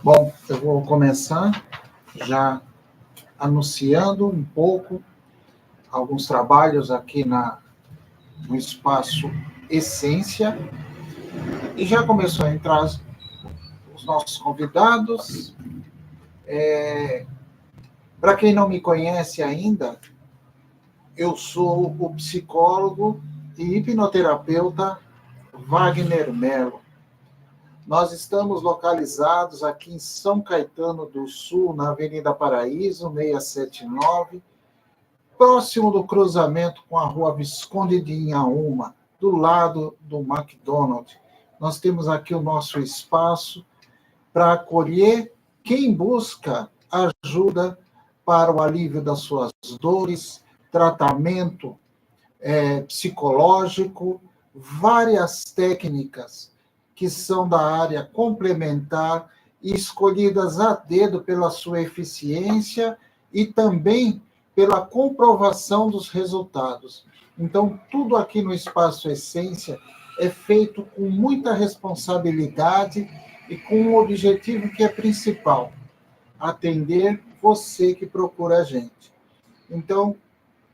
Bom, eu vou começar já anunciando um pouco alguns trabalhos aqui no espaço Essência, e já começou a entrar os nossos convidados. Para quem não me conhece ainda, eu sou o psicólogo e hipnoterapeuta Wagner Mello. Nós estamos localizados aqui em São Caetano do Sul, na Avenida Paraíso, 679, próximo do cruzamento com a Rua Visconde de Inhaúma, do lado do McDonald's. Nós temos aqui o nosso espaço para acolher quem busca ajuda para o alívio das suas dores, tratamento psicológico, várias técnicas que são da área complementar e escolhidas a dedo pela sua eficiência e também pela comprovação dos resultados. Então, tudo aqui no Espaço Essência é feito com muita responsabilidade e com um objetivo que é principal: atender você que procura a gente. Então,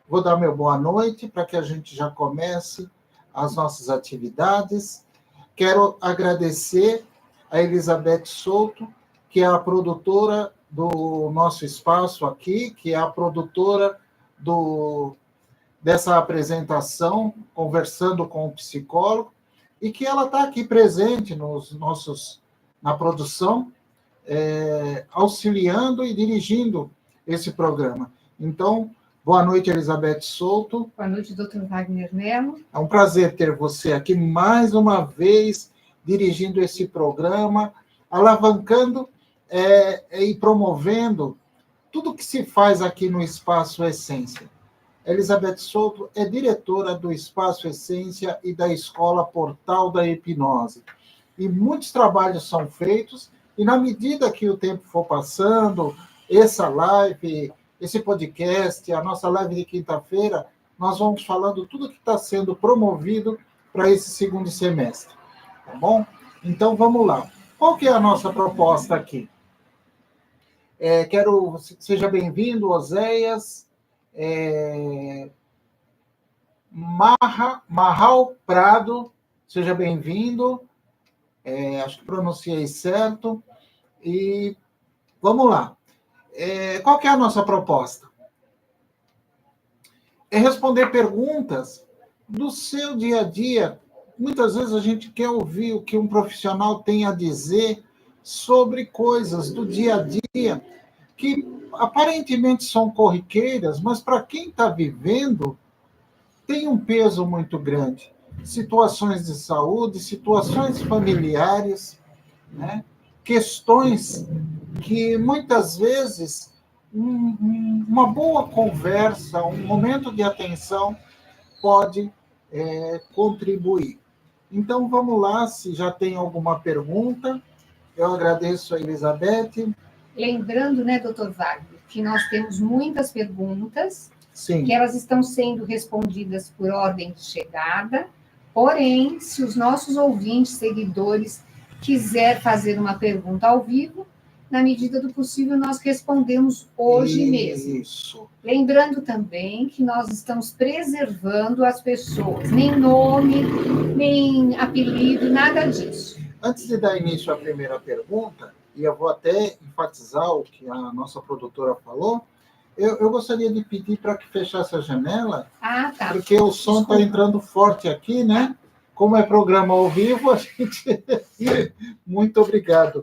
vou dar meu boa noite para que a gente já comece as nossas atividades. Quero agradecer a Elizabeth Souto, que é a produtora do nosso espaço aqui, que é a produtora dessa apresentação, conversando com o psicólogo, e que ela está aqui presente na produção, auxiliando e dirigindo esse programa. Então, boa noite, Elizabeth Souto. Boa noite, doutor Wagner Mello. É um prazer ter você aqui mais uma vez, dirigindo esse programa, alavancando e promovendo tudo que se faz aqui no Espaço Essência. Elizabeth Souto é diretora do Espaço Essência e da Escola Portal da Hipnose. E muitos trabalhos são feitos, e na medida que o tempo for passando, essa live, esse podcast, a nossa live de quinta-feira, nós vamos falando tudo que está sendo promovido para esse segundo semestre. Tá bom? Então, vamos lá. Qual que é a nossa proposta aqui? Seja bem-vindo, Oséias. Marral Prado, seja bem-vindo. Acho que pronunciei certo. E vamos lá. Qual que é a nossa proposta? É responder perguntas do seu dia a dia. Muitas vezes a gente quer ouvir o que um profissional tem a dizer sobre coisas do dia a dia que aparentemente são corriqueiras, mas para quem está vivendo tem um peso muito grande. Situações de saúde, situações familiares, né? Questões que muitas vezes uma boa conversa, um momento de atenção pode contribuir. Então, vamos lá, se já tem alguma pergunta. Eu agradeço a Elizabeth. Lembrando, né, doutor Wagner, que nós temos muitas perguntas, Sim. Que elas estão sendo respondidas por ordem de chegada, porém, se os nossos ouvintes, seguidores, quiser fazer uma pergunta ao vivo, na medida do possível, nós respondemos hoje mesmo. Isso. Lembrando também que nós estamos preservando as pessoas, nem nome, nem apelido, nada disso. Antes de dar início à primeira pergunta, e eu vou até enfatizar o que a nossa produtora falou, eu gostaria de pedir para que fechasse a janela, tá. Porque o som está entrando forte aqui, né? Como é programa ao vivo, a gente... Muito obrigado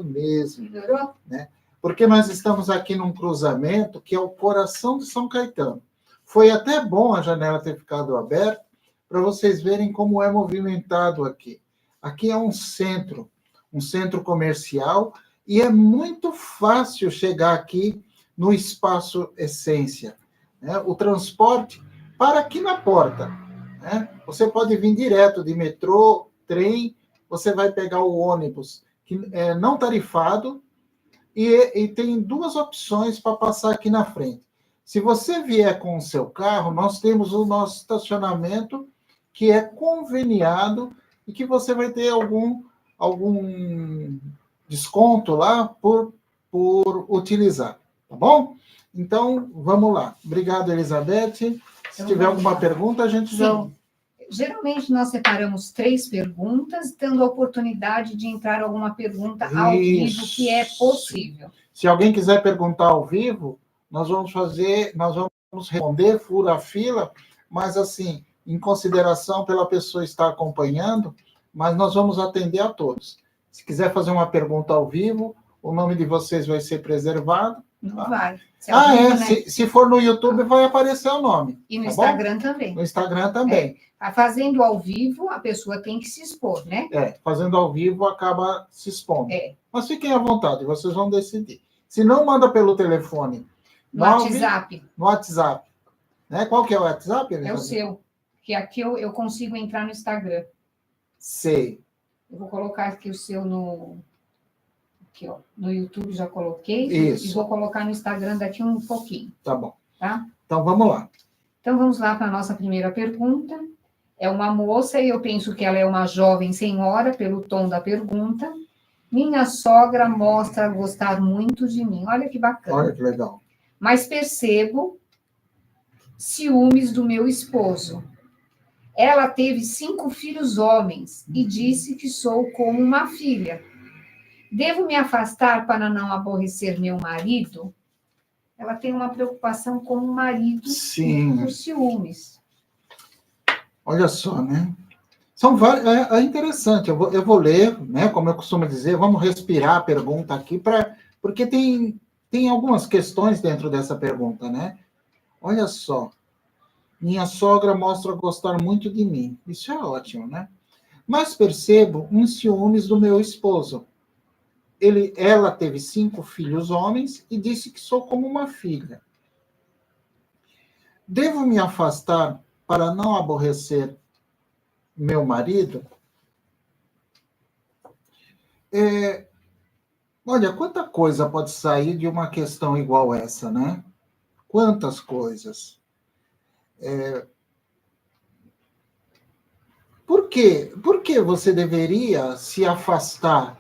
mesmo. Melhorou? Né? Porque nós estamos aqui num cruzamento que é o coração de São Caetano. Foi até bom a janela ter ficado aberta para vocês verem como é movimentado aqui. Aqui é um centro comercial, e é muito fácil chegar aqui no Espaço Essência. Né? O transporte para aqui na porta. Né? Você pode vir direto de metrô, trem, você vai pegar o ônibus que é não tarifado, e tem duas opções para passar aqui na frente. Se você vier com o seu carro, nós temos o nosso estacionamento, que é conveniado, e que você vai ter algum desconto lá por utilizar, tá bom? Então, vamos lá. Obrigado, Elizabeth. Se tiver alguma pergunta, a gente já... Sim. Geralmente, nós separamos 3 perguntas, dando a oportunidade de entrar alguma pergunta ao vivo, que é possível. Se alguém quiser perguntar ao vivo, nós vamos responder, fura a fila, mas assim, em consideração pela pessoa estar acompanhando, mas nós vamos atender a todos. Se quiser fazer uma pergunta ao vivo, o nome de vocês vai ser preservado. Não tá? vai. Se for no YouTube, vai aparecer o nome. E no tá Instagram bom? também. No Instagram também. Fazendo ao vivo, a pessoa tem que se expor, né? Fazendo ao vivo, acaba se expondo. Mas fiquem à vontade, vocês vão decidir. Se não, manda pelo telefone. No WhatsApp. No WhatsApp. Né? Qual que é o WhatsApp, Elizabeth? É o seu. Que aqui eu consigo entrar no Instagram. Sei. Eu vou colocar aqui o seu aqui, ó, no YouTube já coloquei. Isso. E vou colocar no Instagram daqui um pouquinho. Tá bom. Tá? Então, vamos lá. Então, vamos lá para a nossa primeira pergunta. É uma moça, e eu penso que ela é uma jovem senhora, pelo tom da pergunta. Minha sogra mostra gostar muito de mim. Olha que bacana. Olha que legal. Mas percebo ciúmes do meu esposo. Ela teve 5 filhos homens e disse que sou como uma filha. Devo me afastar para não aborrecer meu marido? Ela tem uma preocupação com o marido por ciúmes. Olha só, né? São vários, é interessante, eu vou ler, né? Como eu costumo dizer, vamos respirar a pergunta aqui, porque tem algumas questões dentro dessa pergunta, né? Olha só. Minha sogra mostra gostar muito de mim. Isso é ótimo, né? Mas percebo uns ciúmes do meu esposo. Ela teve 5 filhos homens e disse que sou como uma filha. Devo me afastar para não aborrecer meu marido? Olha, quanta coisa pode sair de uma questão igual essa, né? Quantas coisas. Por quê? Por que você deveria se afastar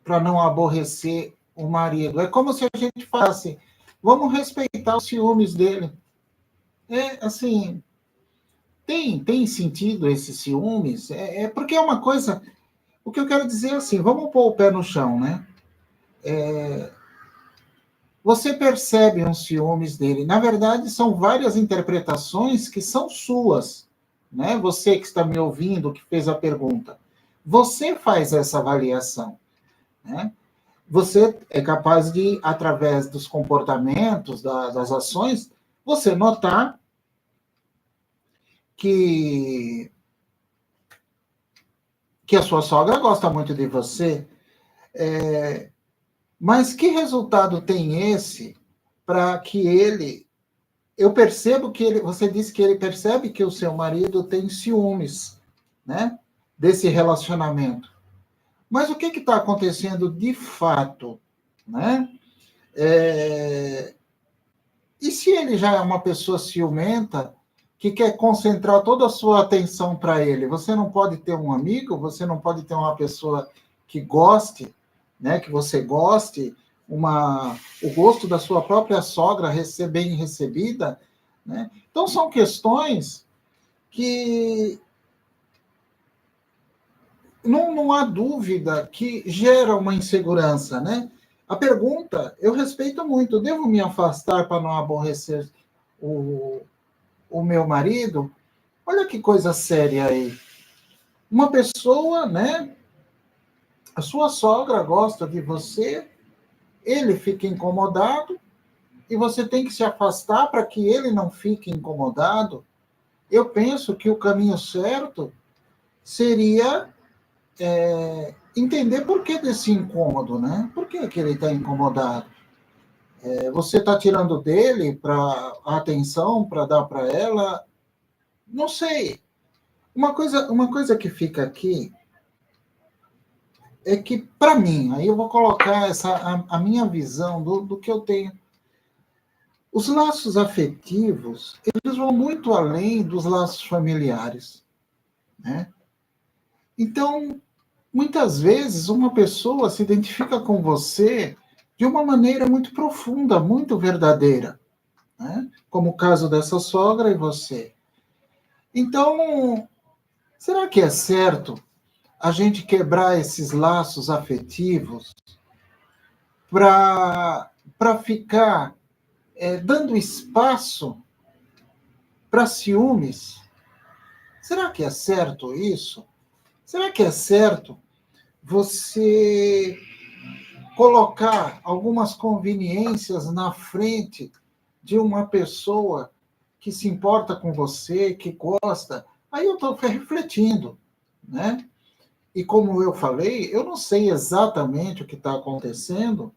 para não aborrecer o marido? É como se a gente falasse, vamos respeitar os ciúmes dele. Assim, tem sentido esses ciúmes? Porque é uma coisa... O que eu quero dizer é assim, vamos pôr o pé no chão, né? Você percebe os ciúmes dele. Na verdade, são várias interpretações que são suas, né? Você que está me ouvindo, que fez a pergunta. Você faz essa avaliação, né? Você é capaz de, através dos comportamentos, das ações, você notar que a sua sogra gosta muito de você, mas que resultado tem esse para que ele... Eu percebo que você disse que ele percebe que o seu marido tem ciúmes, né, desse relacionamento. Mas o que está acontecendo de fato, né? E se ele já é uma pessoa ciumenta que quer concentrar toda a sua atenção para ele? Você não pode ter um amigo, você não pode ter uma pessoa que goste, né, que você goste, o gosto da sua própria sogra ser bem recebida, né? Então, são questões que não há dúvida que gera uma insegurança, né? A pergunta, eu respeito muito, devo me afastar para não aborrecer o meu marido? Olha que coisa séria aí. Uma pessoa, né? A sua sogra gosta de você, ele fica incomodado, e você tem que se afastar para que ele não fique incomodado. Eu penso que o caminho certo seria entender por que desse incômodo, né? Por que ele está incomodado? Você está tirando dele a atenção para dar para ela? Não sei. Uma coisa que fica aqui é que, para mim, aí eu vou colocar a minha visão do que eu tenho. Os laços afetivos, eles vão muito além dos laços familiares, né? Então, muitas vezes uma pessoa se identifica com você de uma maneira muito profunda, muito verdadeira, né? Como o caso dessa sogra e você. Então, será que é certo a gente quebrar esses laços afetivos para ficar dando espaço para ciúmes? Será que é certo isso? Será que é certo você colocar algumas conveniências na frente de uma pessoa que se importa com você, que gosta? Aí eu estou refletindo, né? E como eu falei, eu não sei exatamente o que está acontecendo,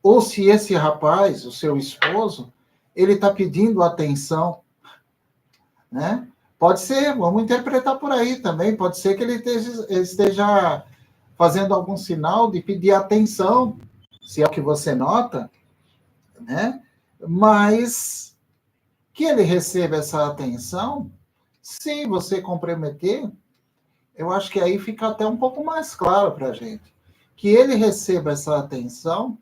ou se esse rapaz, o seu esposo, ele está pedindo atenção, né? Pode ser, vamos interpretar por aí também, pode ser que ele esteja fazendo algum sinal de pedir atenção, se é o que você nota, né? Mas que ele receba essa atenção, se você comprometer, eu acho que aí fica até um pouco mais claro para a gente. Que ele receba essa atenção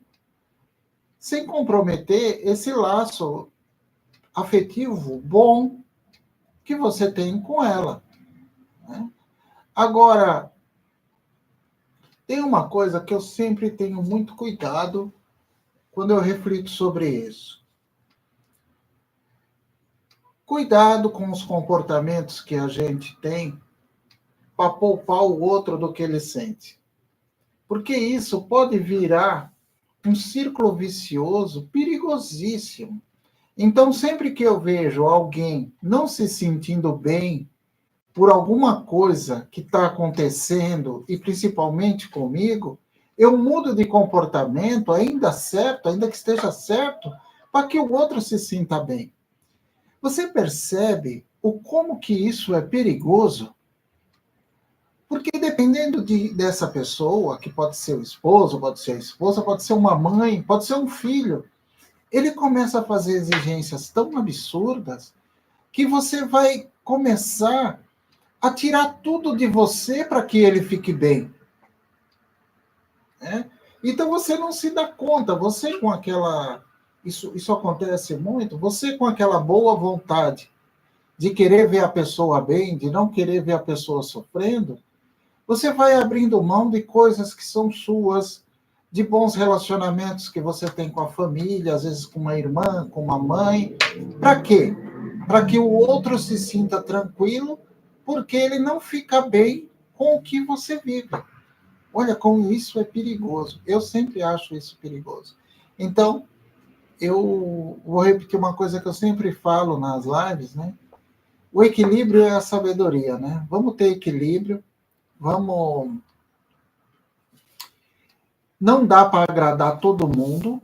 sem comprometer esse laço afetivo bom que você tem com ela, né? Agora, tem uma coisa que eu sempre tenho muito cuidado quando eu reflito sobre isso. Cuidado com os comportamentos que a gente tem para poupar o outro do que ele sente. Porque isso pode virar um círculo vicioso perigosíssimo. Então, sempre que eu vejo alguém não se sentindo bem por alguma coisa que está acontecendo, e principalmente comigo, eu mudo de comportamento, ainda certo, ainda que esteja certo, para que o outro se sinta bem. Você percebe o como que isso é perigoso? Porque dependendo dessa pessoa, que pode ser o esposo, pode ser a esposa, pode ser uma mãe, pode ser um filho, ele começa a fazer exigências tão absurdas que você vai começar a tirar tudo de você para que ele fique bem, né? Então você não se dá conta, você com aquela... Isso acontece muito, você com aquela boa vontade de querer ver a pessoa bem, de não querer ver a pessoa sofrendo, você vai abrindo mão de coisas que são suas, de bons relacionamentos que você tem com a família, às vezes com uma irmã, com uma mãe. Para quê? Para que o outro se sinta tranquilo, porque ele não fica bem com o que você vive. Olha como isso é perigoso. Eu sempre acho isso perigoso. Então, eu vou repetir uma coisa que eu sempre falo nas lives, né? O equilíbrio é a sabedoria, né? Vamos ter equilíbrio, vamos... Não dá para agradar todo mundo,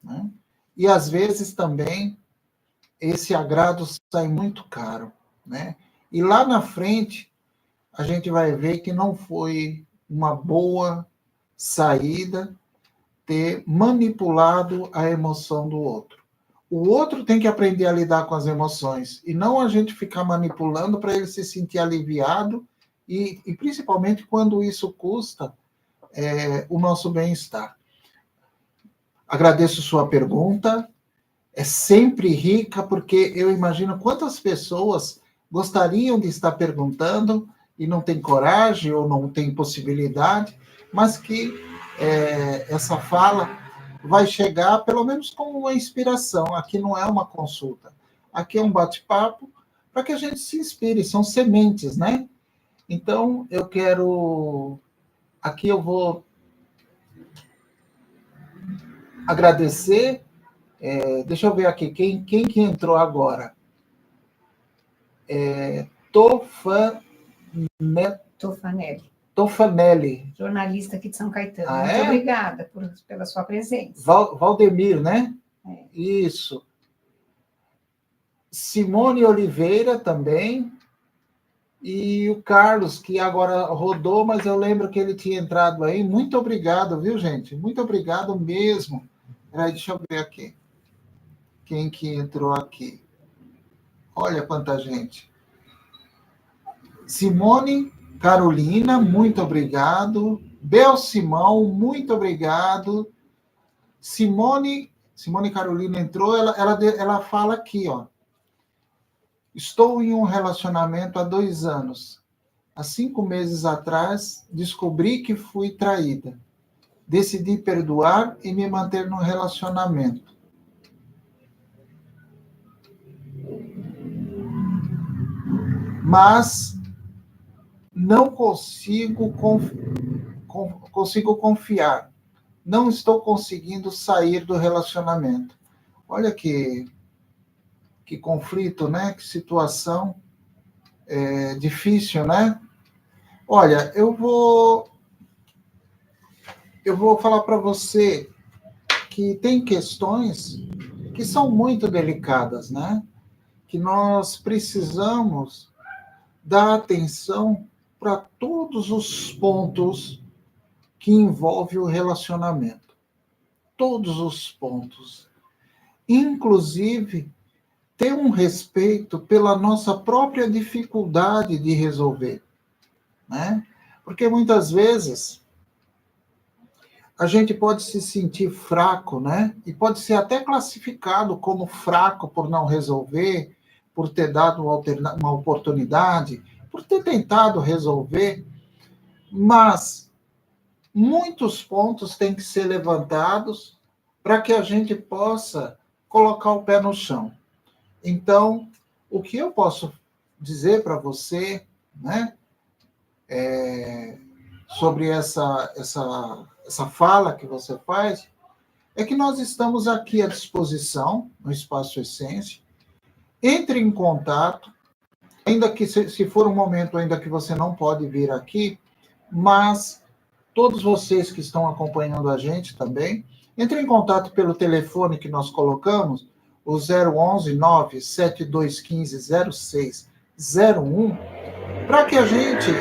né? E às vezes também esse agrado sai muito caro, né? E lá na frente a gente vai ver que não foi uma boa saída ter manipulado a emoção do outro. O outro tem que aprender a lidar com as emoções e não a gente ficar manipulando para ele se sentir aliviado e principalmente quando isso custa o nosso bem-estar. Agradeço sua pergunta, é sempre rica, porque eu imagino quantas pessoas gostariam de estar perguntando e não tem coragem ou não tem possibilidade, mas que essa fala vai chegar pelo menos como uma inspiração. Aqui não é uma consulta, aqui é um bate-papo para que a gente se inspire, são sementes, né? Então, eu quero... Aqui eu vou agradecer. Deixa eu ver aqui, quem que entrou agora? Tofanelli. Jornalista aqui de São Caetano. Ah, Muito obrigada pela sua presença. Valdemir, né? É. Isso. Simone Oliveira também. E o Carlos, que agora rodou, mas eu lembro que ele tinha entrado aí. Muito obrigado, viu, gente? Muito obrigado mesmo. Peraí, deixa eu ver aqui. Quem que entrou aqui? Olha quanta gente. Simone Carolina, muito obrigado. Bel Simão, muito obrigado. Simone Carolina entrou, ela fala aqui, ó. Estou em um relacionamento há 2 anos. Há 5 meses atrás, descobri que fui traída. Decidi perdoar e me manter no relacionamento. Mas não consigo confiar. Não estou conseguindo sair do relacionamento. Olha que conflito, né? Que situação difícil, né? Olha, eu vou falar para você que tem questões que são muito delicadas, né? Que nós precisamos dar atenção para todos os pontos que envolvem o relacionamento. Todos os pontos. Inclusive, ter um respeito pela nossa própria dificuldade de resolver, né? Porque muitas vezes a gente pode se sentir fraco, né? E pode ser até classificado como fraco por não resolver, por ter dado uma oportunidade, por ter tentado resolver, mas muitos pontos têm que ser levantados para que a gente possa colocar o pé no chão. Então, o que eu posso dizer para você, né, sobre essa fala que você faz, é que nós estamos aqui à disposição, no Espaço Essência. Entre em contato, ainda que se for um momento ainda que você não pode vir aqui, mas todos vocês que estão acompanhando a gente também, entre em contato pelo telefone que nós colocamos, o 011 97215 0601, para que a gente,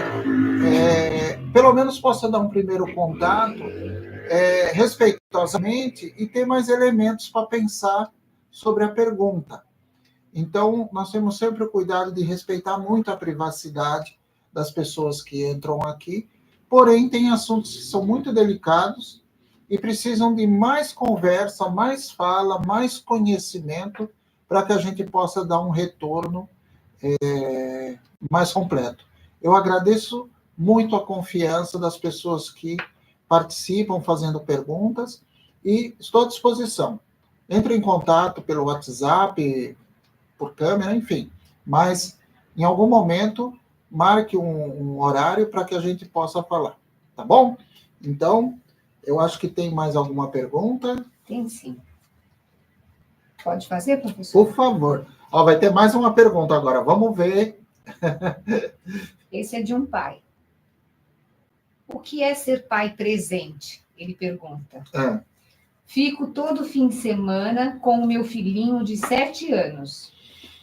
pelo menos, possa dar um primeiro contato respeitosamente e ter mais elementos para pensar sobre a pergunta. Então, nós temos sempre o cuidado de respeitar muito a privacidade das pessoas que entram aqui, porém, tem assuntos que são muito delicados e precisam de mais conversa, mais fala, mais conhecimento, para que a gente possa dar um retorno mais completo. Eu agradeço muito a confiança das pessoas que participam fazendo perguntas e estou à disposição. Entre em contato pelo WhatsApp, por câmera, enfim. Mas, em algum momento, marque um horário para que a gente possa falar. Tá bom? Então, eu acho que tem mais alguma pergunta. Tem sim. Pode fazer, professor? Por favor. Ó, vai ter mais uma pergunta agora. Vamos ver. Esse é de um pai. O que é ser pai presente? Ele pergunta. Fico todo fim de semana com o meu filhinho de 7 anos.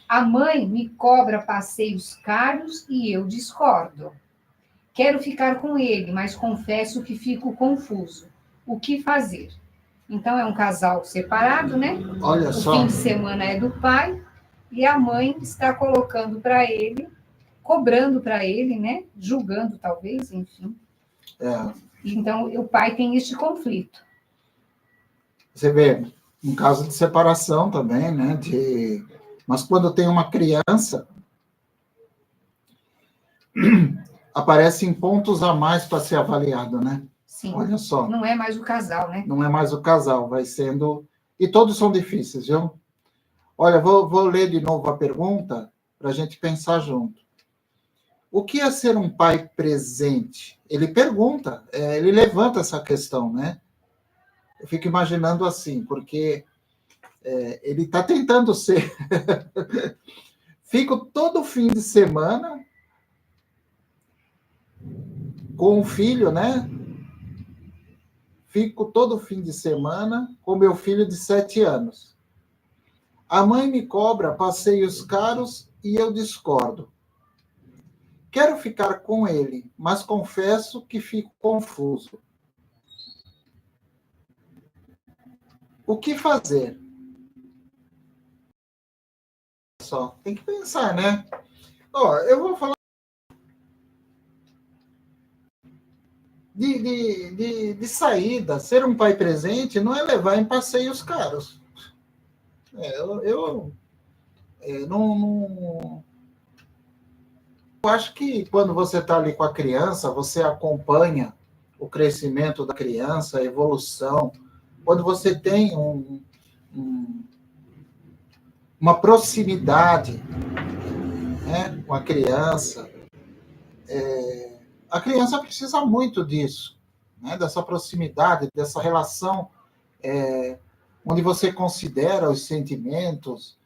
A mãe me cobra passeios caros e eu discordo. Quero ficar com ele, mas confesso que fico confuso. O que fazer? Então, é um casal separado, né? Olha só. O fim de semana é do pai e a mãe está colocando para ele, cobrando para ele, né? Julgando, talvez, enfim. Então, o pai tem este conflito. Você vê, um caso de separação também, né? Mas quando tem uma criança, aparecem pontos a mais para ser avaliado, né? Sim. Olha só. Não é mais o casal, né? Não é mais o casal, vai sendo... E todos são difíceis, viu? Olha, vou ler de novo a pergunta para a gente pensar junto. O que é ser um pai presente? Ele pergunta, ele levanta essa questão, né? Eu fico imaginando assim, porque ele está tentando ser. Fico todo fim de semana com o filho, né? Fico todo fim de semana com meu filho de 7 anos. A mãe me cobra passeios caros e eu discordo. Quero ficar com ele, mas confesso que fico confuso. O que fazer? Só tem que pensar, né? Ó, eu vou falar. de saída. Ser um pai presente não é levar em passeios caros. Eu não eu acho que quando você está ali com a criança, você acompanha o crescimento da criança, a evolução. Quando você tem uma proximidade, né, com a criança precisa muito disso, né, dessa proximidade, dessa relação, onde você considera os sentimentos,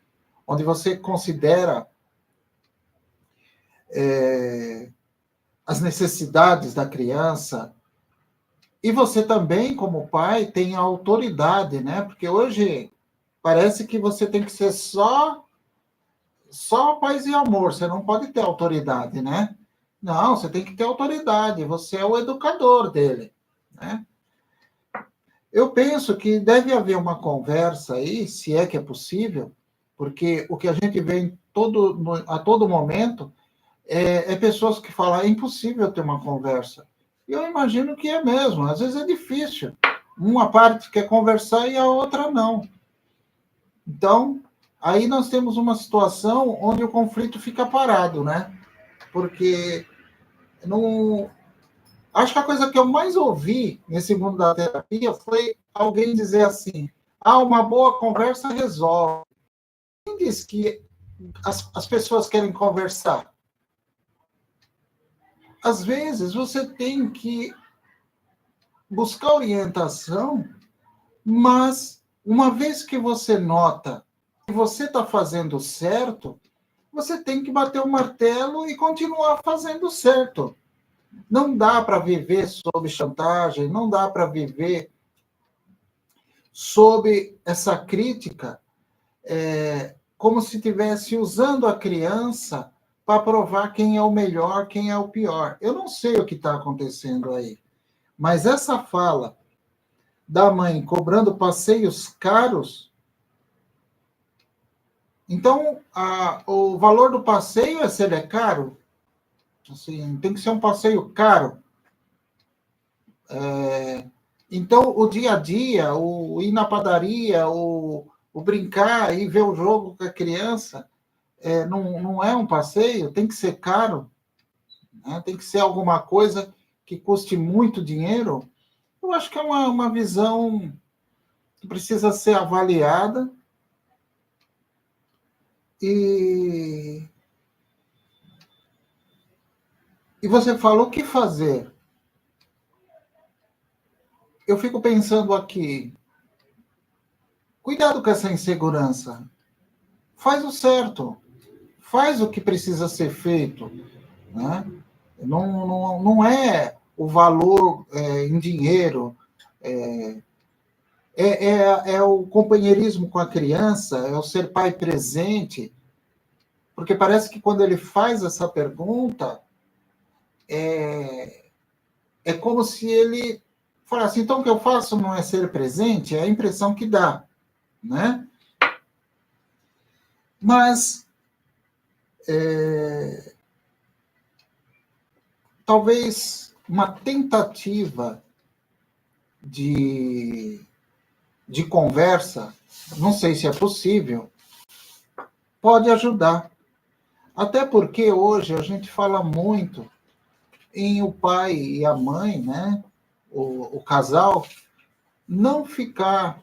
onde você considera as necessidades da criança. E você também, como pai, tem a autoridade, né? Porque hoje parece que você tem que ser só paz e amor, você não pode ter autoridade, né? Não, você tem que ter autoridade, você é o educador dele, né? Eu penso que deve haver uma conversa aí, se é que é possível, porque o que a gente vê a todo momento é pessoas que falam, é impossível ter uma conversa. E eu imagino que é mesmo, às vezes é difícil. Uma parte quer conversar e a outra não. Então, aí nós temos uma situação onde o conflito fica parado, né? Porque não... acho que a coisa que eu mais ouvi nesse mundo da terapia foi alguém dizer assim, uma boa conversa resolve. Quem diz que as pessoas querem conversar? Às vezes, você tem que buscar orientação, mas uma vez que você nota que você está fazendo certo, você tem que bater o martelo e continuar fazendo certo. Não dá para viver sob chantagem, não dá para viver sob essa crítica, como se estivesse usando a criança para provar quem é o melhor, quem é o pior. Eu não sei o que está acontecendo aí, mas essa fala da mãe cobrando passeios caros, então o valor do passeio se ele é caro, assim, tem que ser um passeio caro. Então, o dia a dia, o ir na padaria, o brincar e ver o jogo com a criança, não é um passeio, tem que ser caro, né? Tem que ser alguma coisa que custe muito dinheiro. Eu acho que é uma visão que precisa ser avaliada e você falou o que fazer. Eu fico pensando aqui, cuidado com essa insegurança. Faz o certo, faz o que precisa ser feito, né? Não é o valor em dinheiro, é o companheirismo com a criança, é o ser pai presente, porque parece que quando ele faz essa pergunta, é como se ele falasse, então o que eu faço não é ser presente, é a impressão que dá, né? Mas talvez uma tentativa de conversa, não sei se é possível, pode ajudar. Até porque hoje a gente fala muito em o pai e a mãe, né, o casal, não ficar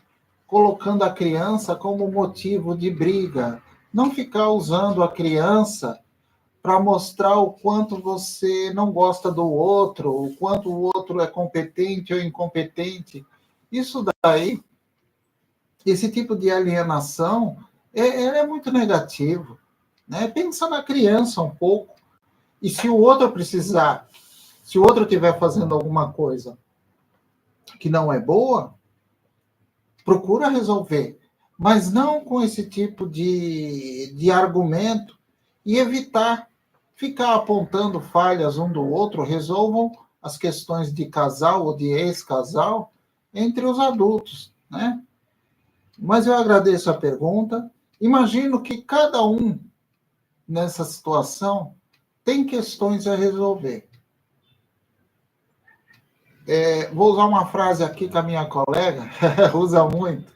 colocando a criança como motivo de briga, não ficar usando a criança para mostrar o quanto você não gosta do outro, o quanto o outro é competente ou incompetente. Isso daí, esse tipo de alienação, é muito negativo, né? Pensa na criança um pouco, e se o outro precisar, se o outro estiver fazendo alguma coisa que não é boa, procura resolver, mas não com esse tipo de argumento e evitar ficar apontando falhas um do outro, resolvam as questões de casal ou de ex-casal entre os adultos, né? Mas eu agradeço a pergunta. Imagino que cada um nessa situação tem questões a resolver. Vou usar uma frase aqui que a minha colega usa muito.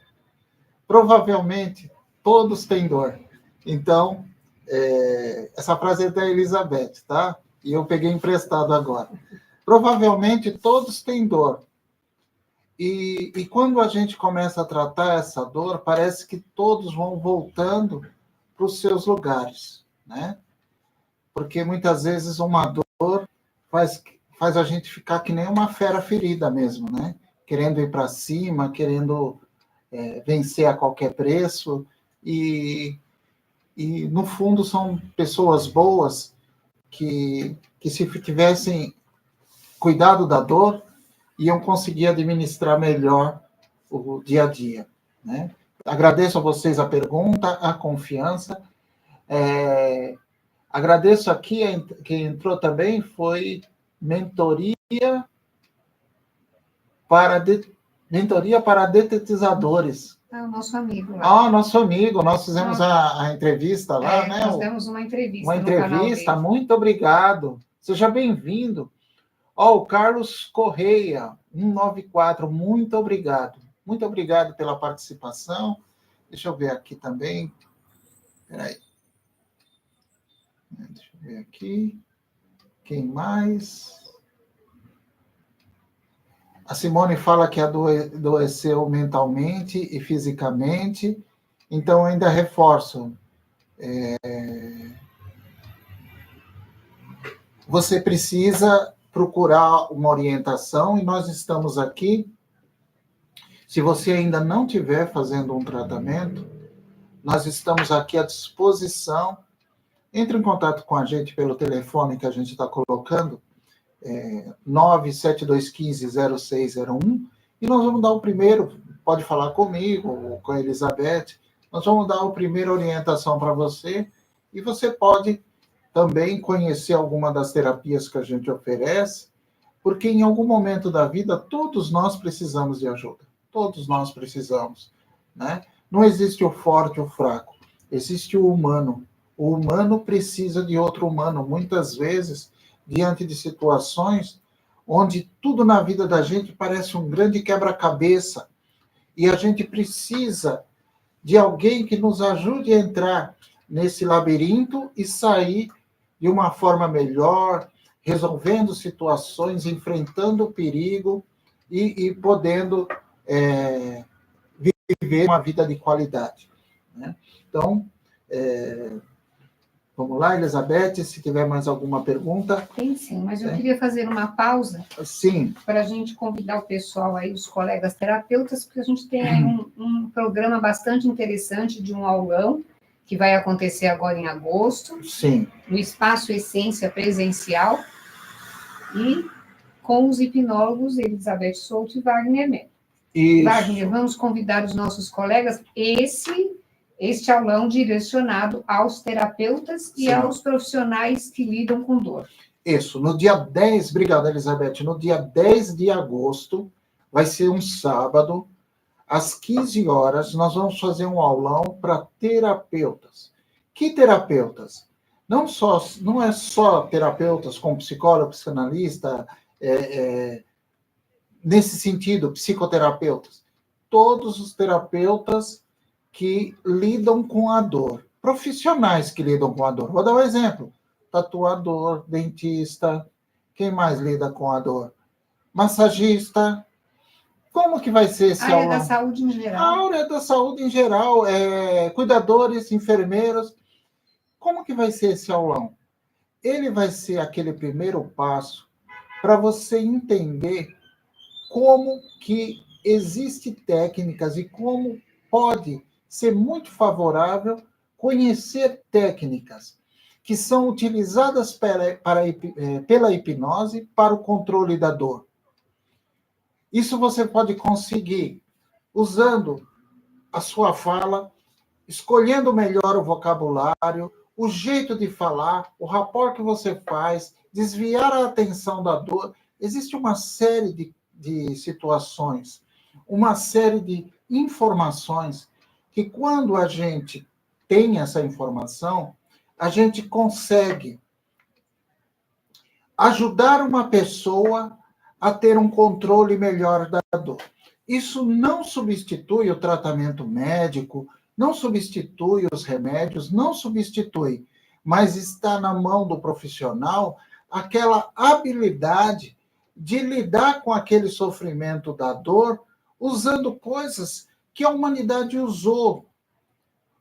Provavelmente, todos têm dor. Então, essa frase é da Elizabeth, tá? E eu peguei emprestado agora. Provavelmente, todos têm dor. E quando a gente começa a tratar essa dor, parece que todos vão voltando para os seus lugares, né? Porque muitas vezes uma dor faz a gente ficar que nem uma fera ferida mesmo, né? Querendo ir para cima, querendo vencer a qualquer preço. E, no fundo, são pessoas boas que se tivessem cuidado da dor, iam conseguir administrar melhor o dia a dia, né? Agradeço a vocês a pergunta, a confiança. Agradeço aqui, quem entrou também foi mentoria para detetizadores. É o nosso amigo lá. Nosso amigo, nós fizemos a entrevista lá, né? Nós demos uma entrevista. Uma entrevista, muito obrigado. Seja bem-vindo. O Carlos Correia, 194, muito obrigado. Muito obrigado pela participação. Deixa eu ver aqui também. Espera aí. Deixa eu ver aqui. Quem mais? A Simone fala que adoeceu mentalmente e fisicamente. Então, ainda reforço. Você precisa procurar uma orientação e nós estamos aqui. Se você ainda não estiver fazendo um tratamento, nós estamos aqui à disposição. Entre em contato com a gente pelo telefone que a gente está colocando, 97215-0601, e nós vamos dar o primeiro, pode falar comigo ou com a Elizabeth, nós vamos dar a primeira orientação para você, e você pode também conhecer alguma das terapias que a gente oferece, porque em algum momento da vida todos nós precisamos de ajuda. Todos nós precisamos, né? Não existe o forte ou o fraco, existe o humano. O humano precisa de outro humano, muitas vezes, diante de situações onde tudo na vida da gente parece um grande quebra-cabeça, e a gente precisa de alguém que nos ajude a entrar nesse labirinto e sair de uma forma melhor, resolvendo situações, enfrentando o perigo e podendo viver uma vida de qualidade, né? Então, vamos lá, Elizabeth, se tiver mais alguma pergunta. Tem sim, mas eu queria fazer uma pausa. Sim. Para a gente convidar o pessoal aí, os colegas terapeutas, porque a gente tem aí um programa bastante interessante de um aulão, que vai acontecer agora em agosto. Sim. No Espaço Essência Presencial, e com os hipnólogos Elizabeth Souto e Wagner Mello. Wagner, vamos convidar os nossos colegas, este aulão direcionado aos terapeutas e aos profissionais que lidam com dor. Isso, no dia 10, obrigado, Elizabeth, no dia 10 de agosto, vai ser um sábado, às 15 horas, nós vamos fazer um aulão para terapeutas. Que terapeutas? Não é só terapeutas como psicólogo, psicanalista, nesse sentido, psicoterapeutas. Todos os terapeutas que lidam com a dor. Profissionais que lidam com a dor. Vou dar um exemplo. Tatuador, dentista, quem mais lida com a dor? Massagista. Como que vai ser esse aulão? A área da saúde em geral. A área da saúde em geral, cuidadores, enfermeiros. Como que vai ser esse aulão? Ele vai ser aquele primeiro passo para você entender como que existem técnicas e como pode ser muito favorável conhecer técnicas que são utilizadas pela hipnose para o controle da dor. Isso você pode conseguir usando a sua fala, escolhendo melhor o vocabulário, o jeito de falar, o rapport que você faz, desviar a atenção da dor. Existe uma série de situações, uma série de informações que, quando a gente tem essa informação, a gente consegue ajudar uma pessoa a ter um controle melhor da dor. Isso não substitui o tratamento médico, não substitui os remédios, não substitui, mas está na mão do profissional aquela habilidade de lidar com aquele sofrimento da dor usando coisas que a humanidade usou.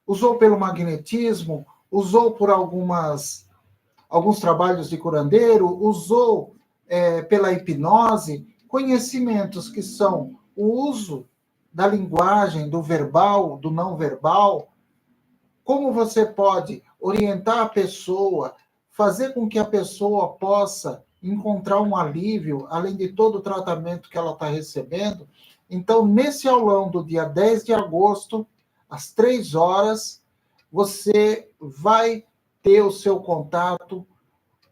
Usou pelo magnetismo, usou por alguns trabalhos de curandeiro, usou pela hipnose, conhecimentos que são o uso da linguagem, do verbal, do não verbal, como você pode orientar a pessoa, fazer com que a pessoa possa encontrar um alívio, além de todo o tratamento que ela está recebendo. Então, nesse aulão do dia 10 de agosto, às 3 horas, você vai ter o seu contato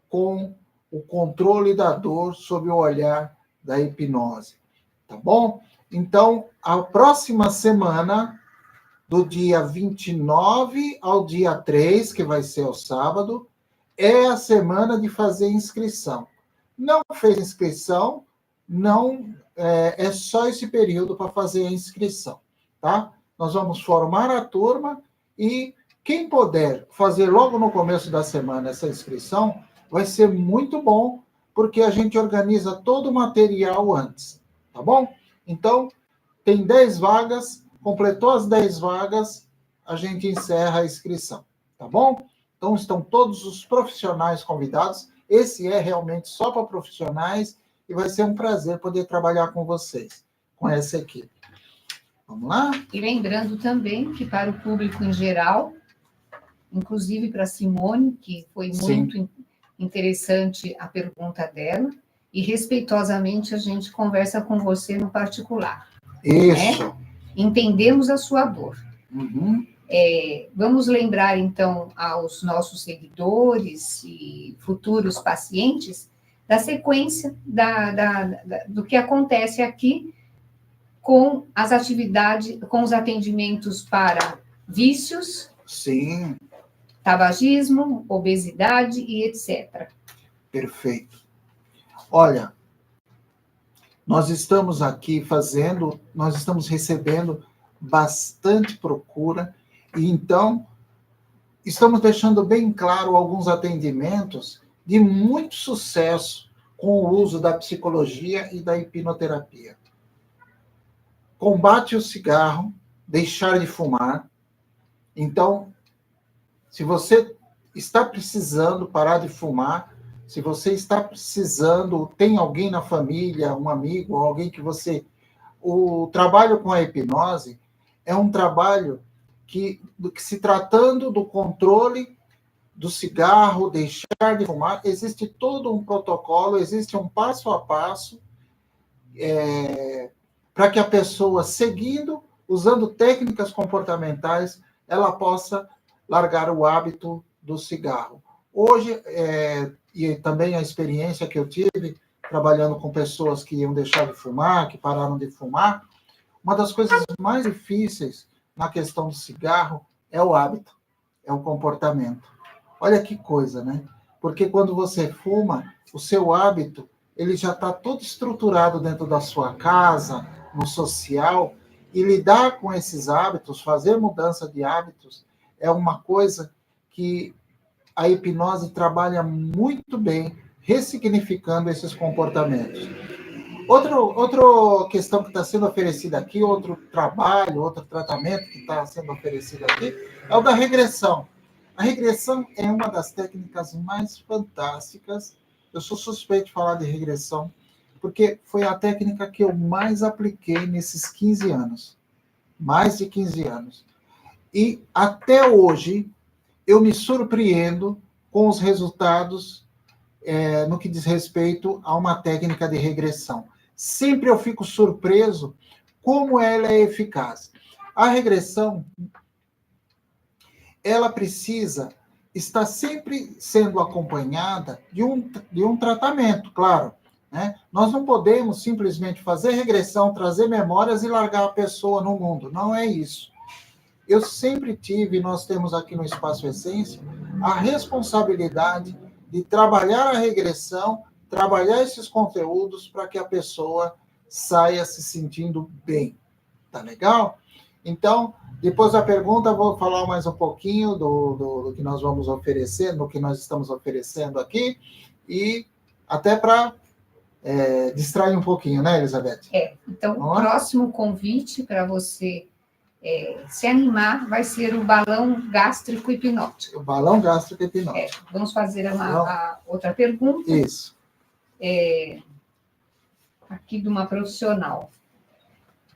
com o controle da dor sob o olhar da hipnose. Tá bom? Então, a próxima semana, do dia 29 ao dia 3, que vai ser o sábado, é a semana de fazer inscrição. Não fez inscrição, não é só esse período para fazer a inscrição, tá? Nós vamos formar a turma e quem puder fazer logo no começo da semana essa inscrição, vai ser muito bom, porque a gente organiza todo o material antes, tá bom? Então, tem 10 vagas, completou as 10 vagas, a gente encerra a inscrição, tá bom? Então, estão todos os profissionais convidados. Esse é realmente só para profissionais e vai ser um prazer poder trabalhar com vocês, com essa equipe. Vamos lá? E lembrando também que para o público em geral, inclusive para a Simone, que foi muito interessante a pergunta dela, e respeitosamente a gente conversa com você no particular. Isso. Né? Entendemos a sua dor. Uhum. Vamos lembrar, então, aos nossos seguidores e futuros pacientes da sequência do que acontece aqui com as atividades, com os atendimentos para vícios, sim, tabagismo, obesidade e etc. Perfeito. Olha, nós estamos recebendo bastante procura, e então estamos deixando bem claro alguns atendimentos de muito sucesso com o uso da psicologia e da hipnoterapia. Combate o cigarro, deixar de fumar. Então, se você está precisando parar de fumar, se você está precisando, tem alguém na família, um amigo, alguém que você... O trabalho com a hipnose é um trabalho que se tratando do controle do cigarro, deixar de fumar, existe todo um protocolo, existe um passo a passo para que a pessoa, seguindo, usando técnicas comportamentais, ela possa largar o hábito do cigarro. Hoje, e também a experiência que eu tive trabalhando com pessoas que iam deixar de fumar, que pararam de fumar, uma das coisas mais difíceis na questão do cigarro é o hábito, é o comportamento. Olha que coisa, né? Porque quando você fuma, o seu hábito ele já está todo estruturado dentro da sua casa, no social, e lidar com esses hábitos, fazer mudança de hábitos, é uma coisa que a hipnose trabalha muito bem, ressignificando esses comportamentos. Outra questão que está sendo oferecida aqui, outro trabalho, outro tratamento que está sendo oferecido aqui, é o da regressão. A regressão é uma das técnicas mais fantásticas. Eu sou suspeito de falar de regressão, porque foi a técnica que eu mais apliquei nesses 15 anos. Mais de 15 anos. E até hoje, eu me surpreendo com os resultados no que diz respeito a uma técnica de regressão. Sempre eu fico surpreso como ela é eficaz. A regressão, ela precisa estar sempre sendo acompanhada de um tratamento, claro. Né? Nós não podemos simplesmente fazer regressão, trazer memórias e largar a pessoa no mundo. Não é isso. Eu sempre tive, nós temos aqui no Espaço Essência, a responsabilidade de trabalhar a regressão trabalhar esses conteúdos para que a pessoa saia se sentindo bem. Tá legal? Então, depois da pergunta, vou falar mais um pouquinho do que nós vamos oferecer, no que nós estamos oferecendo aqui, e até para distrair um pouquinho, né, Elizabeth? Então, o próximo convite para você se animar vai ser o balão gástrico hipnótico. O balão gástrico hipnótico. Vamos fazer a outra pergunta. Isso. Aqui de uma profissional.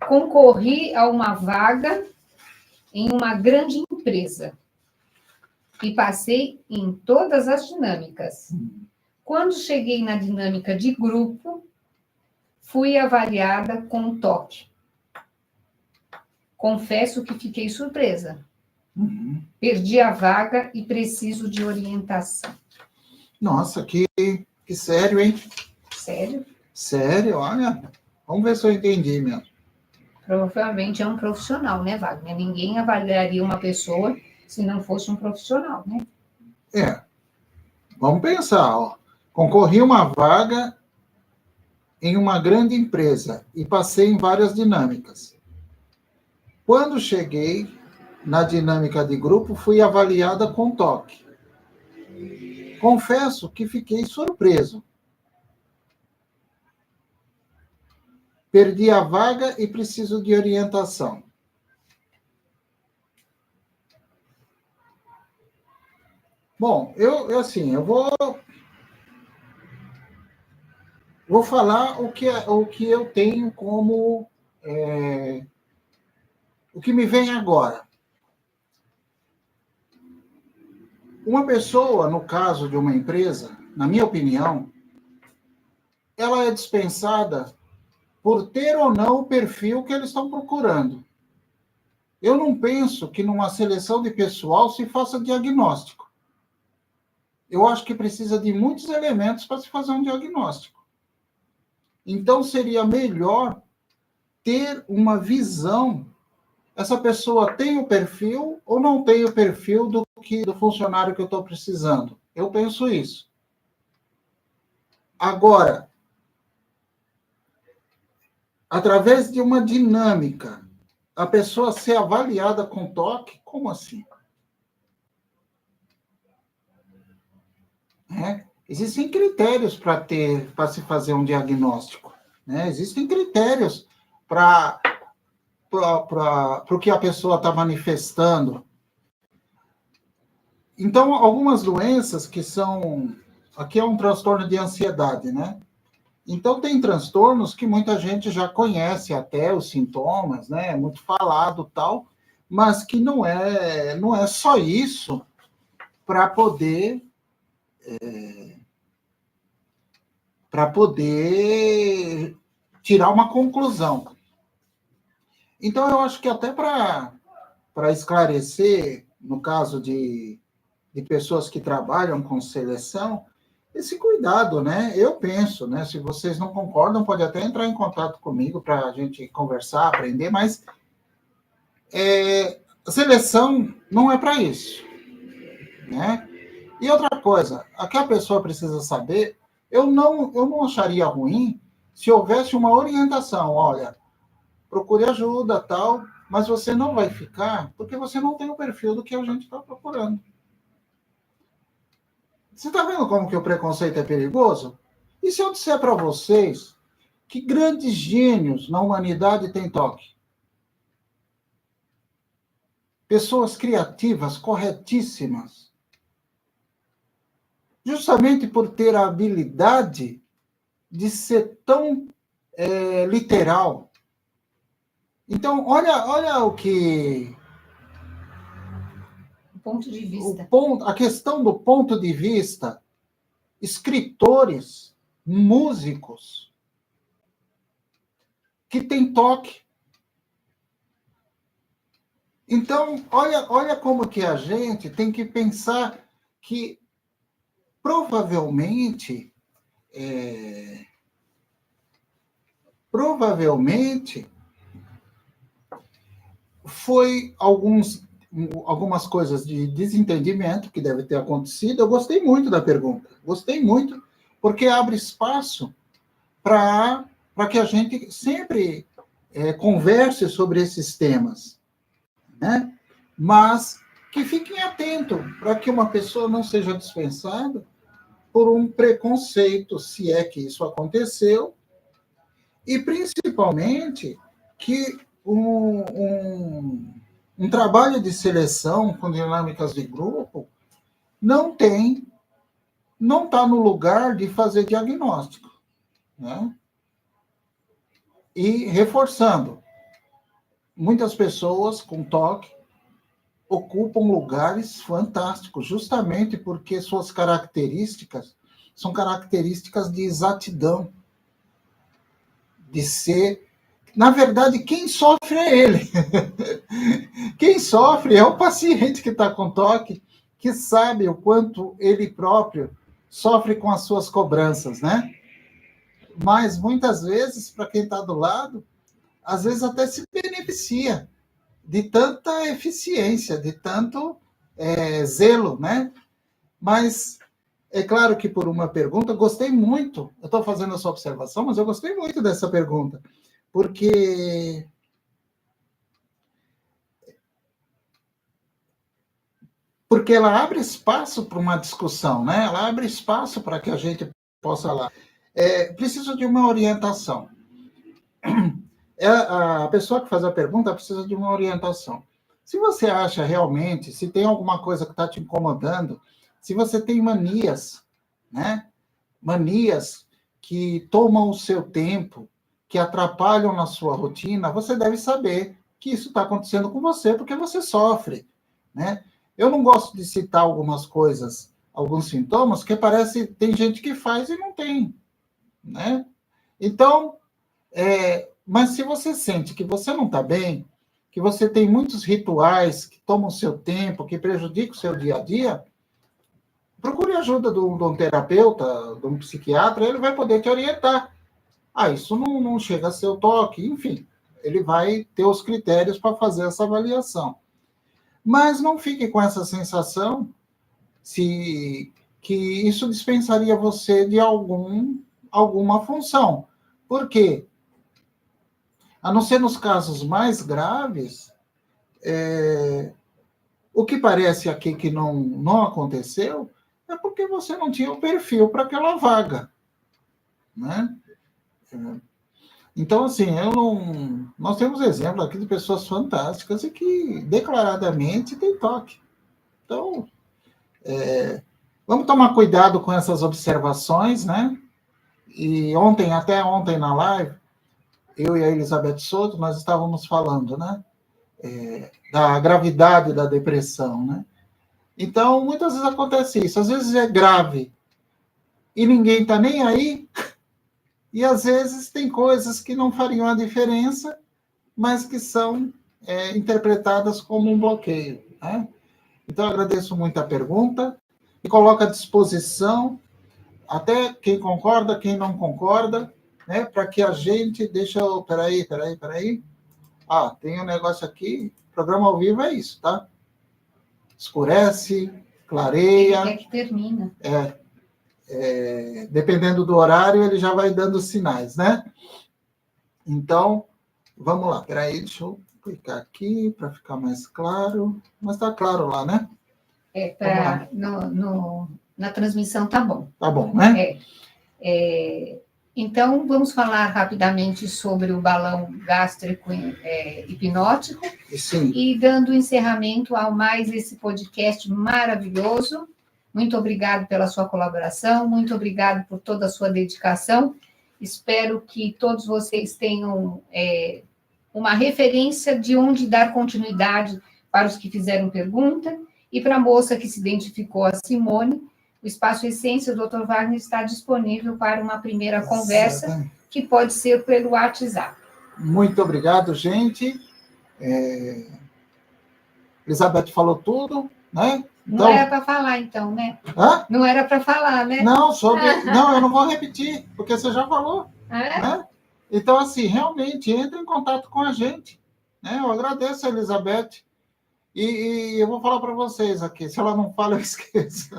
Concorri a uma vaga em uma grande empresa e passei em todas as dinâmicas. Quando cheguei na dinâmica de grupo, fui avaliada com toque. Confesso que fiquei surpresa. Perdi a vaga e preciso de orientação. Nossa, que sério, hein? Sério? Sério, olha. Vamos ver se eu entendi mesmo. Provavelmente é um profissional, né, Wagner? Ninguém avaliaria uma pessoa se não fosse um profissional, né? Vamos pensar, ó. Concorri a uma vaga em uma grande empresa e passei em várias dinâmicas. Quando cheguei na dinâmica de grupo, fui avaliada com toque. Confesso que fiquei surpreso. Perdi a vaga e preciso de orientação. Bom, eu vou falar o que eu tenho como o que me vem agora. Uma pessoa, no caso de uma empresa, na minha opinião, ela é dispensada por ter ou não o perfil que eles estão procurando. Eu não penso que numa seleção de pessoal se faça diagnóstico. Eu acho que precisa de muitos elementos para se fazer um diagnóstico. Então, seria melhor ter uma visão. Essa pessoa tem o perfil ou não tem o perfil do funcionário que eu estou precisando? Eu penso isso. Agora, através de uma dinâmica, a pessoa ser avaliada com toque, como assim? Existem critérios para se fazer um diagnóstico, né? Existem critérios para o que a pessoa está manifestando. Então, algumas doenças que são... Aqui é um transtorno de ansiedade, né? Então, tem transtornos que muita gente já conhece até os sintomas, né? É muito falado tal, mas que não é só isso para poder tirar uma conclusão. Então, eu acho que até para esclarecer, no caso de pessoas que trabalham com seleção, esse cuidado, né? Eu penso, né? Se vocês não concordam, pode até entrar em contato comigo para a gente conversar, aprender, mas a seleção não é para isso, né? E outra coisa, a que a pessoa precisa saber, eu não acharia ruim se houvesse uma orientação, olha, procure ajuda, tal, mas você não vai ficar porque você não tem o perfil do que a gente está procurando. Você está vendo como que o preconceito é perigoso? E se eu disser para vocês que grandes gênios na humanidade têm toque? Pessoas criativas, corretíssimas. Justamente por ter a habilidade de ser tão literal. Então, olha o que... Ponto de vista. A questão do ponto de vista, escritores, músicos, que têm toque. Então, olha como que a gente tem que pensar que provavelmente foi algumas coisas de desentendimento que deve ter acontecido. Eu gostei muito da pergunta. Gostei muito, porque abre espaço para que a gente sempre converse sobre esses temas, né? Mas que fiquem atentos para que uma pessoa não seja dispensada por um preconceito, se é que isso aconteceu, e principalmente que um trabalho de seleção com dinâmicas de grupo não está no lugar de fazer diagnóstico, né? E reforçando, muitas pessoas com TOC ocupam lugares fantásticos, justamente porque suas características são características de exatidão, de ser... Na verdade, quem sofre é ele. Quem sofre é o paciente que está com TOC, que sabe o quanto ele próprio sofre com as suas cobranças, né? Mas, muitas vezes, para quem está do lado, às vezes até se beneficia de tanta eficiência, de tanto zelo, né? Mas é claro que por uma pergunta, gostei muito, eu estou fazendo essa observação, mas eu gostei muito dessa pergunta, porque ela abre espaço para uma discussão, né? Ela abre espaço para que a gente possa falar. Preciso de uma orientação. A pessoa que faz a pergunta precisa de uma orientação. Se você acha realmente, se tem alguma coisa que está te incomodando, se você tem manias, né? Manias que tomam o seu tempo, que atrapalham na sua rotina, você deve saber que isso está acontecendo com você, porque você sofre, né? Eu não gosto de citar algumas coisas, alguns sintomas, que parece tem gente que faz e não tem, né? Então, mas se você sente que você não está bem, que você tem muitos rituais que tomam o seu tempo, que prejudicam o seu dia a dia, procure a ajuda de um terapeuta, de um psiquiatra, ele vai poder te orientar. Isso não chega a ser o TOC, enfim, ele vai ter os critérios para fazer essa avaliação. Mas não fique com essa sensação que isso dispensaria você de alguma função. Por quê? A não ser nos casos mais graves, o que parece aqui que não aconteceu é porque você não tinha o perfil para aquela vaga, né? Então, assim, nós temos exemplos aqui de pessoas fantásticas e que declaradamente têm TOC. Então, vamos tomar cuidado com essas observações, né? E até ontem na live, eu e a Elizabeth Souto, nós estávamos falando, né? Da gravidade da depressão, né? Então, muitas vezes acontece isso. Às vezes é grave e ninguém está nem aí, e às vezes tem coisas que não fariam a diferença, mas que são interpretadas como um bloqueio, né? Então, eu agradeço muito a pergunta e coloco à disposição, até quem concorda, quem não concorda, né, para que a gente... Peraí. Tem um negócio aqui, programa ao vivo é isso, tá? Escurece, clareia... Ele quer que termina. Dependendo do horário, ele já vai dando sinais, né? Então, vamos lá. Peraí, deixa eu clicar aqui para ficar mais claro. Mas está claro lá, né? Na transmissão tá bom. Tá bom, né? Então, vamos falar rapidamente sobre o balão gástrico hipnótico. Sim. E dando encerramento ao mais esse podcast maravilhoso. Muito obrigado pela sua colaboração, muito obrigado por toda a sua dedicação. Espero que todos vocês tenham uma referência de onde dar continuidade para os que fizeram pergunta. E para a moça que se identificou, a Simone, o Espaço Essência, o Dr. Wagner, está disponível para uma primeira conversa, que pode ser pelo WhatsApp. Muito obrigado, gente. Elizabeth falou tudo, né? Então, não era para falar, então, né? Hã? Não era para falar, né? Não, eu não vou repetir, porque você já falou. Né? Então, assim, realmente, entre em contato com a gente, né? Eu agradeço a Elizabeth. E eu vou falar para vocês aqui, se ela não fala, eu esqueço.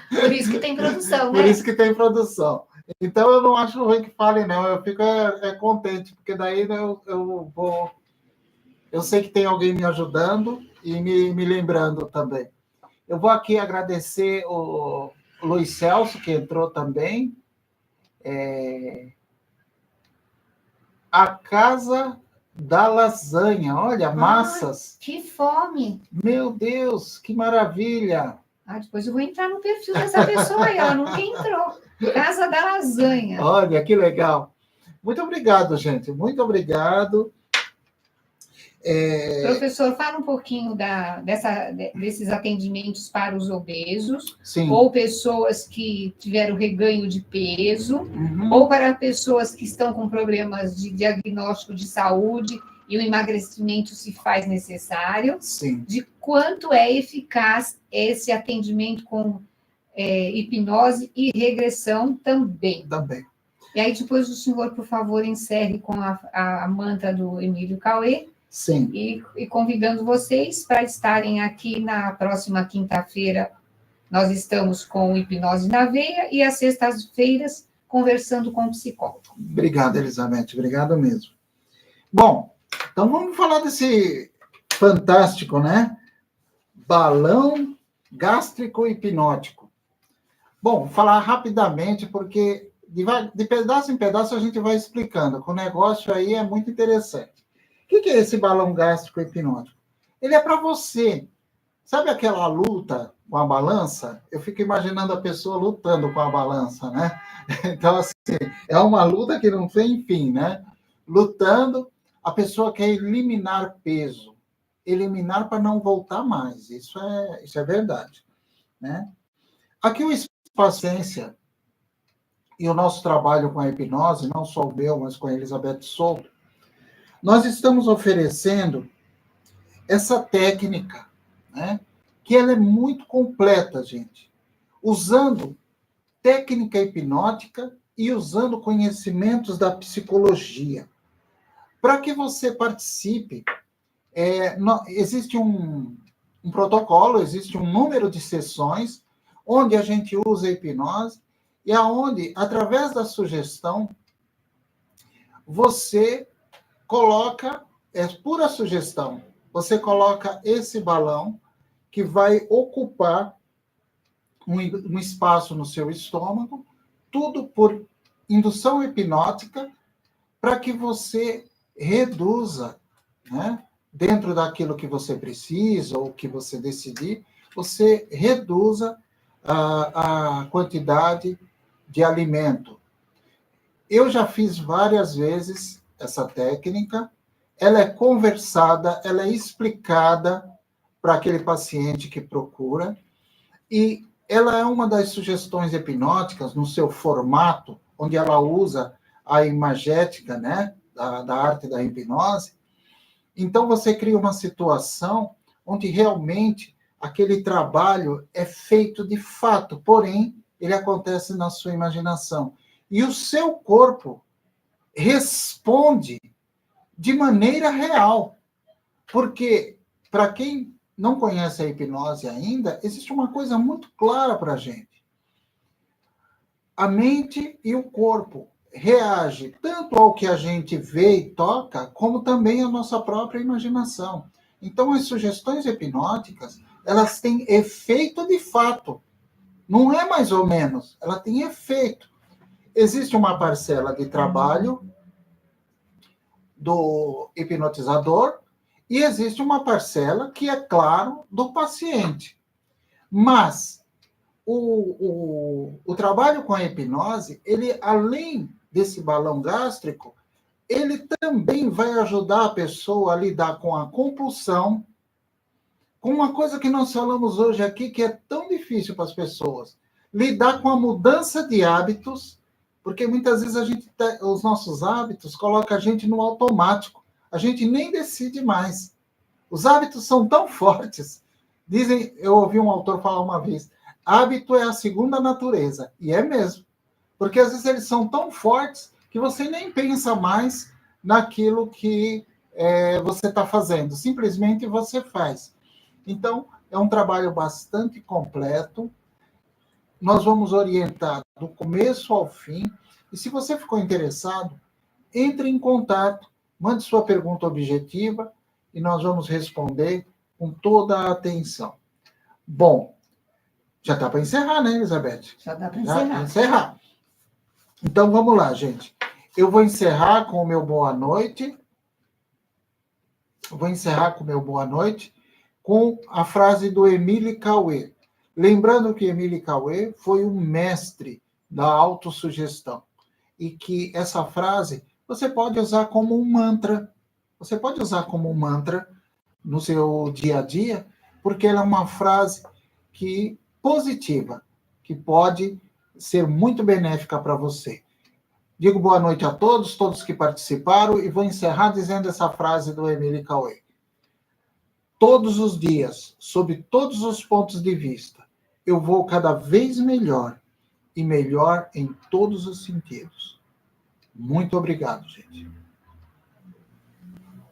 Por isso que tem produção, né? Por isso que tem produção. Então, eu não acho ruim que fale, não. Eu fico contente, porque daí eu vou... Eu sei que tem alguém me ajudando e me lembrando também. Eu vou aqui agradecer o Luiz Celso, que entrou também. A Casa da Lasanha. Olha, massas. Que fome! Meu Deus, que maravilha! Depois eu vou entrar no perfil dessa pessoa aí, ela nunca entrou. Casa da Lasanha. Olha, que legal. Muito obrigado, gente. Muito obrigado. Professor, fala um pouquinho desses atendimentos para os obesos, Sim. Ou pessoas que tiveram reganho de peso, ou para pessoas que estão com problemas de diagnóstico de saúde e o emagrecimento se faz necessário. Sim. De quanto é eficaz esse atendimento com hipnose e regressão também. Também. E aí depois o senhor, por favor, encerre com a mantra do Emílio Cauê. Sim. E convidando vocês para estarem aqui na próxima quinta-feira. Nós estamos com Hipnose na Veia e às sextas-feiras conversando com o psicólogo. Obrigado, Elizabeth. Obrigado mesmo. Bom, então vamos falar desse fantástico, né? Balão gástrico hipnótico. Bom, vou falar rapidamente, porque de pedaço em pedaço a gente vai explicando, que o negócio aí é muito interessante. O que é esse balão gástrico hipnótico? Ele é para você. Sabe aquela luta com a balança? Eu fico imaginando a pessoa lutando com a balança, né? Então, assim, é uma luta que não tem fim, né? Lutando, a pessoa quer eliminar peso. Eliminar para não voltar mais. Isso é verdade, né? Aqui o Paciência e o nosso trabalho com a hipnose, não só o meu, mas com a Elizabeth Souto, nós estamos oferecendo essa técnica, né? Que ela é muito completa, gente. Usando técnica hipnótica e usando conhecimentos da psicologia. Para que você participe, existe um protocolo, existe um número de sessões onde a gente usa a hipnose e aonde, através da sugestão, você coloca, é pura sugestão, você coloca esse balão que vai ocupar um espaço no seu estômago, tudo por indução hipnótica, para que você reduza, né, dentro daquilo que você precisa ou que você decidir, você reduza a quantidade de alimento. Eu já fiz várias vezes essa técnica, ela é conversada, ela é explicada para aquele paciente que procura, e ela é uma das sugestões hipnóticas no seu formato, onde ela usa a imagética, né, da arte da hipnose. Então, você cria uma situação onde realmente aquele trabalho é feito de fato, porém, ele acontece na sua imaginação. E o seu corpo responde de maneira real. Porque, para quem não conhece a hipnose ainda, existe uma coisa muito clara para a gente. A mente e o corpo reagem tanto ao que a gente vê e toca, como também à nossa própria imaginação. Então, as sugestões hipnóticas, elas têm efeito de fato. Não é mais ou menos, ela tem efeito. Existe uma parcela de trabalho do hipnotizador e existe uma parcela que é, claro, do paciente. Mas o trabalho com a hipnose, ele, além desse balão gástrico, ele também vai ajudar a pessoa a lidar com a compulsão, com uma coisa que nós falamos hoje aqui, que é tão difícil para as pessoas, lidar com a mudança de hábitos, porque muitas vezes os nossos hábitos colocam a gente no automático, a gente nem decide mais. Os hábitos são tão fortes. Dizem, eu ouvi um autor falar uma vez, hábito é a segunda natureza, e é mesmo, porque às vezes eles são tão fortes que você nem pensa mais naquilo que você está fazendo, simplesmente você faz. Então, é um trabalho bastante completo. Nós vamos orientar do começo ao fim. E se você ficou interessado, entre em contato, mande sua pergunta objetiva e nós vamos responder com toda a atenção. Bom, já está para encerrar, né, Elizabeth? Já dá para encerrar. Então, vamos lá, gente. Eu vou encerrar com o meu boa noite. Vou encerrar com o meu boa noite com a frase do Émile Coué. Lembrando que Émile Coué foi um mestre da autossugestão e que essa frase você pode usar como um mantra. Você pode usar como um mantra no seu dia a dia, porque ela é uma frase positiva, que pode ser muito benéfica para você. Digo boa noite a todos que participaram, e vou encerrar dizendo essa frase do Émile Coué. Todos os dias, sob todos os pontos de vista, eu vou cada vez melhor, e melhor em todos os sentidos. Muito obrigado, gente.